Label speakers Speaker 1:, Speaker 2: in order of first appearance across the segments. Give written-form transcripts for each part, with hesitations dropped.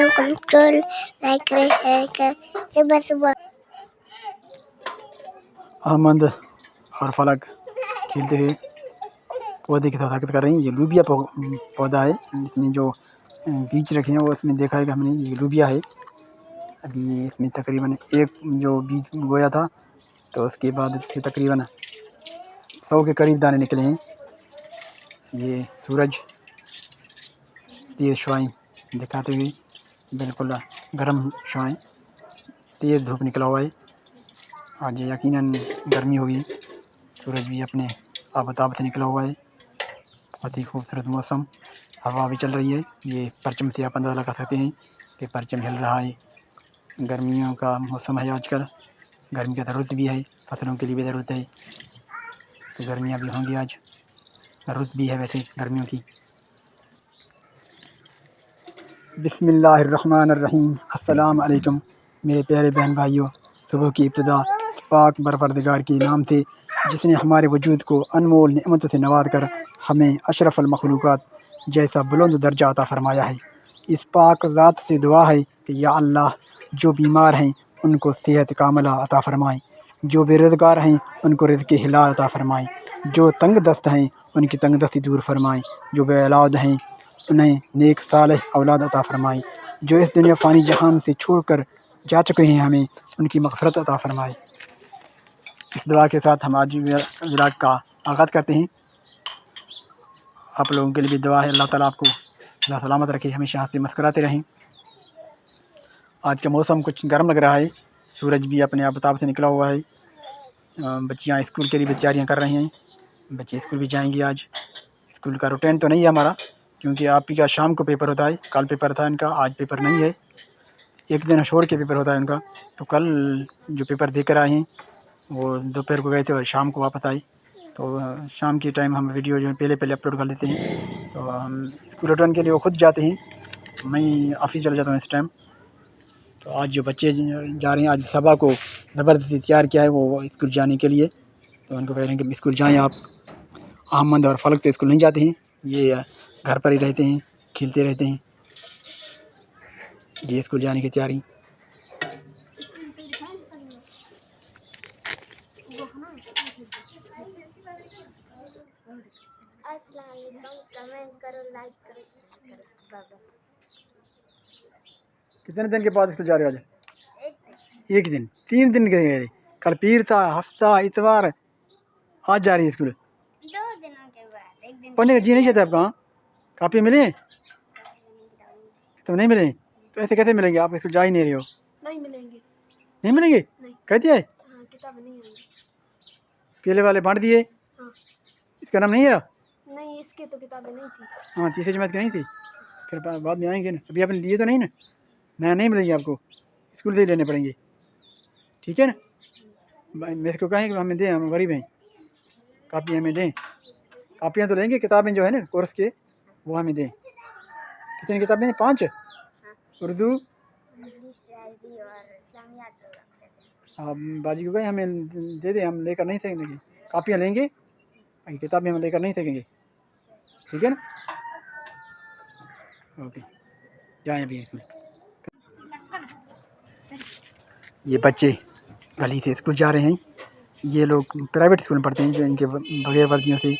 Speaker 1: Control like करें, share करें, बस अहमद और फलक खेलते हुए पौधे की हरकत कर रही हैं। ये लूबिया पौधा है। इसमें जो बीज रखे हैं वो इसमें देखा है कि हमने ये लूबिया है। अभी इसमें तकरीबन एक जो बीज बोया था तो उसके बाद इसके तकरीबन 100 के करीब दाने निकले हैं। ये सूरज तेज़ शुआएं दिखाते हुए बिल्कुल गर्म शुआएं, तेज़ धूप निकला हुआ है। आज यकीनन गर्मी होगी। सूरज भी अपने आफताब से निकला हुआ है। बहुत ही खूबसूरत मौसम, हवा भी चल रही है। ये परचम से आप अंदाज़ा लगा सकते हैं कि परचम हिल रहा है। गर्मियों का मौसम है आजकल, गर्मी की ज़रूरत भी है, फसलों के लिए भी ज़रूरत है। तो गर्मियाँ भी होंगी, आज ज़रूरत भी है वैसे गर्मियों की। बिस्मिल्लाहिर्रहमानिर्रहीम। अस्सलाम वालेकुम मेरे प्यारे बहन भाइयों। सुबह की इब्तिदा पाक परवरदिगार के नाम से जिसने हमारे वजूद को अनमोल नेमतों से नवाज कर हमें अशरफुल मखलूक़ात जैसा बुलंद दर्जा अता फ़रमाया है। इस पाक ज़ात से दुआ है कि या अल्लाह, जो बीमार हैं उनको सेहत कामिला अता फ़रमाएँ, जो बेरोज़गार हैं उनको रिज़्क़ हिलाल अता फ़रमाएँ, जो तंग दस्त हैं उनकी तंग दस्ती दूर फ़रमाएँ, जो बे औलाद हैं उन्हें नेक सालेह औलाद अता फ़रमाएँ, जो इस दुनिया फ़ानी जहान से छोड़कर जा चुके हैं हमें उनकी मग़फ़िरत अता फ़रमाएँ। इस दुआ के साथ हम आज व्लॉग का आगाज़ करते हैं। आप लोगों के लिए भी दुआ है, अल्लाह ताला आपको अल्लाह सलामत रखे, हमेशा हंसते मुस्कुराते रहें। आज का मौसम कुछ गर्म लग रहा है, सूरज भी अपने आफताब से निकला हुआ है। बच्चियाँ स्कूल के लिए तैयारियाँ कर रही हैं। बच्चे स्कूल भी जाएंगी। आज स्कूल का रूटीन तो नहीं है हमारा, क्योंकि आप ही का शाम को पेपर होता है। कल पेपर था इनका, आज पेपर नहीं है। एक दिन छोड़ के पेपर होता है उनका। तो कल जो पेपर दे कर आए हैं वो दोपहर को गए थे और शाम को वापस आए। तो शाम के टाइम हम वीडियो जो है पहले अपलोड कर लेते हैं। तो हम स्कूल रिटर्न के लिए वो खुद जाते हैं, मैं ऑफिस चला जाता हूँ इस टाइम। तो आज जो बच्चे जा रहे हैं, आज सभा को ज़बरदस्ती तैयार किया है वो स्कूल जाने के लिए। तो उनको कह रहे हैं कि स्कूल जाएँ आप। अहमद और फलक तो स्कूल नहीं जाते हैं, ये घर पर ही रहते हैं, खेलते रहते हैं। ये स्कूल जाने की तैयारी। कमेंट करो, लाइक करो, शेयर करो। कितने दिन के बाद स्कूल जा रहे हो आज? एक दिन 3 दिन गए। कल पीर था, हफ्ता, इतवार, आज जा रही है स्कूल। 2 दिनों के बाद। एक दिन पढ़ने का जी नहीं चाहता आपका? कापी मिले तो नहीं मिले? तो ऐसे कैसे मिलेंगे? आप स्कूल जा ही नहीं रहे हो। नहीं मिलेंगे। नहीं मिलेंगे? कहती है किताब नहीं है। पहले वाले बांट दिए। हाँ। इसका नाम नहीं है? नहीं, इसके तो किताबें नहीं थी। हाँ, तीसरी जमात की नहीं थी। फिर बाद में आएंगे ना, अभी आपने लिए तो नहीं ना? नया नहीं मिलेंगे आपको, स्कूल से ही लेने पड़ेंगे। ठीक है ना? मेरे को कहें कि हमें दें, हम गरीब हैं, कापी हमें दें। कापियाँ तो लेंगे, किताबें जो है ना कोर्स के वो हमें दें। कितनी किताबें? 5 उर्दू, बाजी को कहें हमें दे दें, हम लेकर नहीं सकेंगे। कापियाँ लेंगे, किताबें हम लेकर नहीं सकेंगे। ठीक है ना? ओके, जाएँ अभी इसमें। ये बच्चे गली से स्कूल जा रहे हैं। ये लोग प्राइवेट स्कूल में पढ़ते हैं, जो इनके बगैर वर्दियों से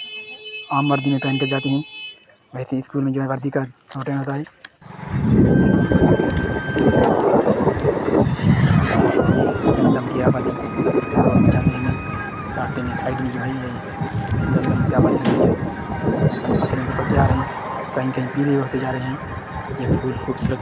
Speaker 1: आम वर्दी में पहन कर जाते हैं। वैसे स्कूल में जो है वर्दी का रूटीन होता है। ये गंदम की आबादी जाते हैं रास्ते में, साइड में जो है ये गंदम की आबादी रहती है। सब फसलें ऊपर जा रही हैं, कहीं कहीं पीले होते जा रहे हैं। ये फूल खूबसूरत।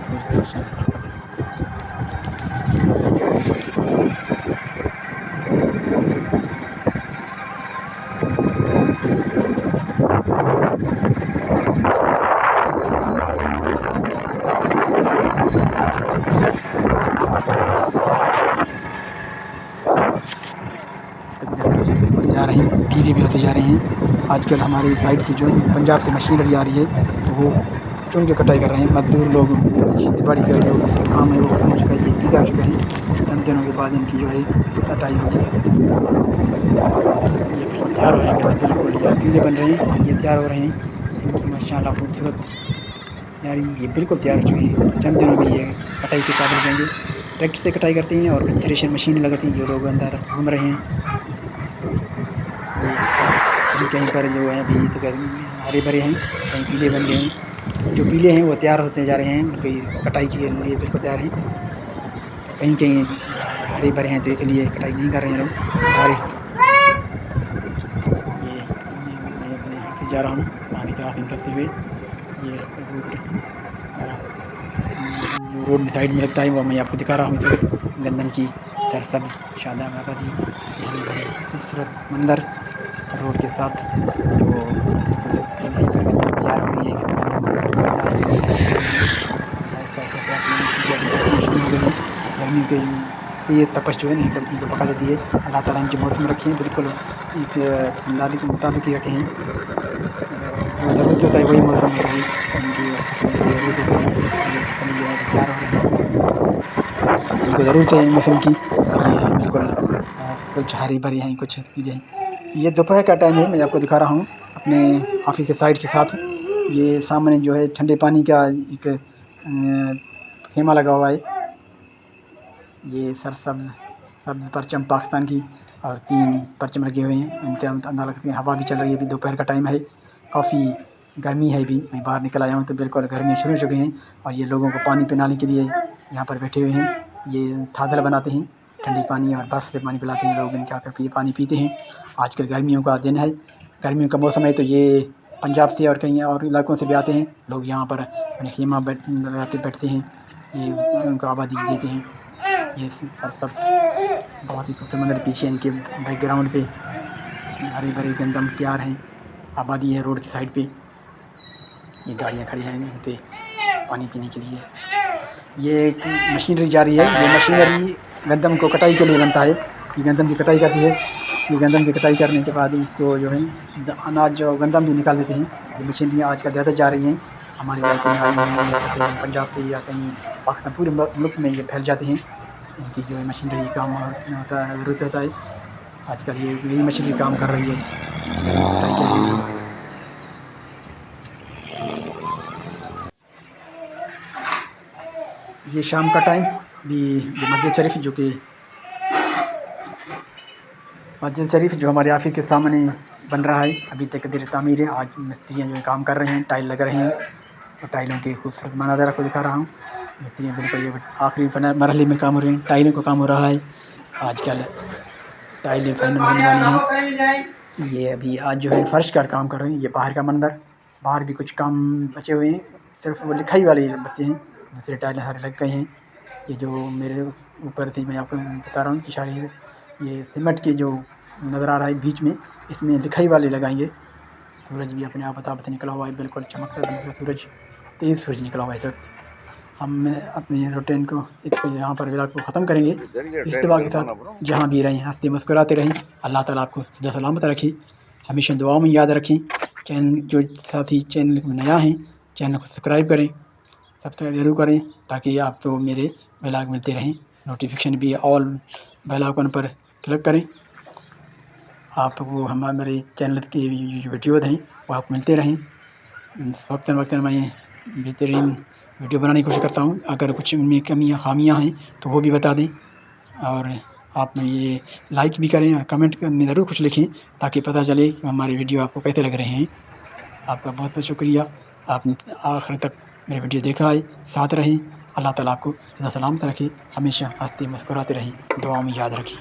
Speaker 1: जा रही हैं, पीले पीले भी होते जा रहे हैं। आजकल हमारी साइड से जो पंजाब से मशीनरी आ रही है तो वो चुन के कटाई कर रहे हैं। मज़दूर लोग खेती बाड़ी का जो काम है वो ख़त्म हो चुका है, ये पीले हो चुके हैं। चंद दिनों के बाद इनकी जो है कटाई होगी। ये बिल्कुल तैयार हो जाएंगे, बिल्कुल ये पीले बन रहे हैं, ये तैयार हो रहे हैं। इनकी माशाल्लाह खूबसूरत यार ये बिल्कुल तैयार हो चुकी है। चंद दिनों में ये कटाई के काबिल हो जाएंगे। ट्रैक्टर से कटाई करते हैं और थ्रेशर मशीन लगाती हैं, जो लोग अंदर घूम रहे हैं। ये कहीं कहीं पर जो है अभी तो हरे भरे हैं, कहीं पीले बन गए हैं। जो पीले हैं वो तैयार होते जा रहे हैं, उनकी कटाई के लिए बिल्कुल तैयार हैं। कहीं कहीं हरे भरे हैं तो इसलिए कटाई नहीं कर रहे हैं लोग सारे। ये मैं अपने ऑफिस जा रहा हूँ वहाँ की क्रॉसिंग करते हुए। ये रूट जो रोड साइड में लगता है वो मैं आपको दिखा रहा हूँ इस वक्त। गंदम की सरसब्ज शादाब आबादी, ये हरी भरी खूबसूरत मंजर रोड के साथ, जो बिल्कुल कहीं कहीं पर गंदम तैयार हो रही है, गंदम कटाई के लिए लगे हुए हैं। ऐसा ऐसा क्रॉसिंग की अभी गर्मियाँ शुरू हो गई हैं। गर्मियों के तेज़ तपश जो है इनको पका देती है। अल्लाह ताला इनके मौसम रखे हैं बिल्कुल एक अंदाजे के मुताबिक ही रखे हैं। जो ज़रूरत होता है वही मौसम होता है, इनकी फसल को ज़रूरत होती है। ये फसल जो है अभी तैयार हो रही है, इनको ज़रूरत है मौसम की, तो ये बिल्कुल कुछ हरी भरी हैं, कुछ पीले हैं। तो ये दोपहर का टाइम है, मैं आपको दिखा रहा हूँ अपने ऑफिस के साइड के साथ। ये सामने जो है ठंडे पानी का एक खेमा लगा हुआ है। ये सरसब्ज सब्ज़ परचम पाकिस्तान की और 3 परचम लगे हुए हैं। इनसे हम अंदाज़ा लगते हैं। हवा भी चल रही है, अभी दोपहर का टाइम है, काफ़ी गर्मी है अभी। मैं बाहर निकल आया हूँ तो बिल्कुल गर्मियाँ शुरू हो चुकी हैं और ये लोगों को पानी पिलाने के लिए यहाँ पर बैठे हुए हैं। ये थादल बनाते हैं, ठंडी पानी और बर्फ़ से पानी पिलाते हैं लोग, इनके आकर पानी पीते हैं। आजकल गर्मियों का दिन है, गर्मियों का मौसम है, तो ये पंजाब से और कहीं और इलाकों से भी आते हैं लोग, यहाँ पर अपने खेमा लगा के बैठते हैं। ये उनको आबादी देते हैं। ये सरसब्ज बहुत ही खूबसूरत मंदिर, पीछे इनके बैकग्राउंड पे हरी भरी गंदम तैयार हैं, आबादी है रोड की साइड पे। ये गाड़ियाँ खड़ी हैं इन पे पानी पीने के लिए। ये एक मशीनरी जा रही है, ये मशीनरी गंदम को कटाई के लिए बनता है। ये गंदम की कटाई करती है। ये गंदम की कटाई करने के बाद इसको जो है अनाज जो गंदम भी निकाल देते हैं। ये मशीनरियाँ आजकल ज़्यादा जा रही हैं हमारे इलाके में, आई हुई हैं तकरीबन पंजाब से या कहीं पाकिस्तान, पूरे मुल्क में ये फैल जाते हैं। इनकी जो है मशीनरी काम होता है, ज़रूरत होता है। आजकल ये यही मशीनरी काम कर रही है गन्ने की कटाई के लिए। ये शाम का टाइम, अभी ये मस्जिद शरीफ जो हमारे ऑफिस के सामने बन रहा है, अभी तक देर तामीर है। आज मिस्त्रियाँ जो है काम कर रहे हैं, टाइल लग रहे हैं और टाइलों के खूबसूरत मनाज़र आपको दिखा रहा हूँ। मिस्त्रियाँ बिल्कुल ये आखिरी मरहले में काम हो रहे हैं, टाइलों का काम हो रहा है। आजकल टाइलें फाइनल होने वाली हैं। ये अभी आज जो है फर्श का काम कर रहे हैं। ये बाहर का मंजर, बाहर भी कुछ काम बचे हुए हैं, सिर्फ वो लिखाई वाले बचे हैं, दूसरे टाइलें सारे लग गए हैं। ये जो मेरे ऊपर थी, मैं आपको बता रहा हूँ कि सारी ये सीमेंट की जो नज़र आ रहा है बीच में, इसमें लिखाई वाले लगाएंगे। सूरज भी अपने आप से निकला हुआ है, बिल्कुल चमकता दमकता सूरज, तेज़ सूरज निकला हुआ है इस वक्त। हम अपने रूटीन को यहाँ पर व्लॉग को ख़त्म करेंगे इस दुआ के साथ, जहाँ भी रहें हंसते मुस्कुराते रहें। अल्लाह ताला आपको सदा सलामत रखे, हमेशा दुआओं में याद रखें। चैनल जो साथी चैनल में नया हैं, चैनल को सब्सक्राइब करें, सब्सक्राइब ज़रूर करें ताकि आपको मेरे व्लॉग मिलते रहें। नोटिफिकेशन भी ऑल बेल आइकन पर क्लिक करें, आपको हमारे चैनल के जो वीडियोज़ हैं वो आपको मिलते रहें। वक्तन वक्तन मैं बेहतरीन वीडियो बनाने की कोशिश करता हूँ। अगर कुछ उनमें कमियाँ खामियाँ हैं तो वो भी बता दें, और आप ये लाइक भी करें और कमेंट में ज़रूर कुछ लिखें ताकि पता चले कि हमारे वीडियो आपको कैसे लग रहे हैं। आपका बहुत बहुत शुक्रिया, आपने आखिर तक मेरे वीडियो देखा है। साथ रहें, अल्लाह ताला आपको सदा सलामत रखे, हमेशा हंसते मुस्कुराते रहें, दुआओं में याद रखें।